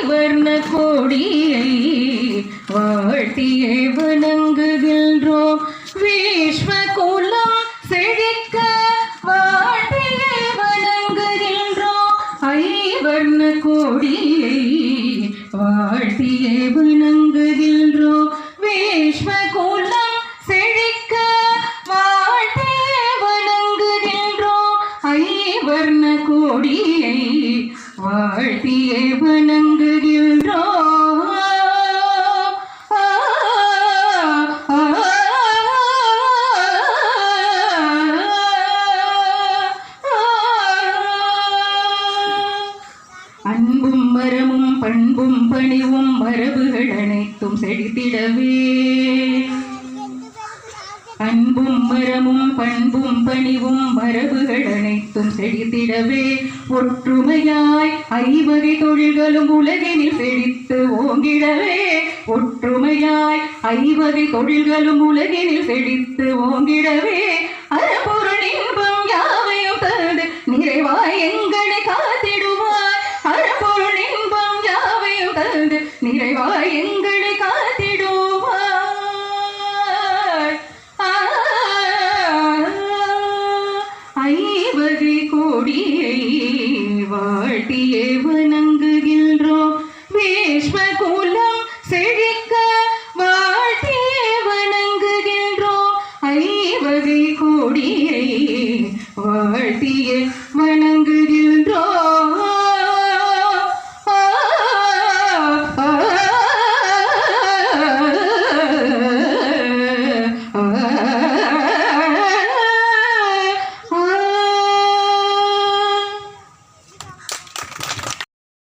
வர்ண கோடியை வாழ்த்தியே வணங்குகின்றோம். விஸ்வகுலம் செழிக்க வாழ்த்தியே வணங்குகின்றோம். ஐவர்ண கோடியை வாழ்த்தியே வணங்குகின்றோம். விஸ்வகுலம் செழிக்க வாழ்த்தியே வணங்குகின்றோம். ஐவர்ண கோடியை வாழ்த்தியே வணங்குகின்றோம். அன்பும் மரமும் பண்பும் பணிவும் மரபுகள் அனைத்தும் செழித்திடவே. அன்பும் மரமும் பண்பும் பணிவும் மரபுகள் அனைத்தும் செழித்திடவே. ஒற்றுமையாய் ஐவகை தொழில்களும் உலகினில் செழித்து ஓங்கிடவே. ஒற்றுமையாய் ஐவகை தொழில்களும் உலகினில் செழித்து ஓங்கிடவே.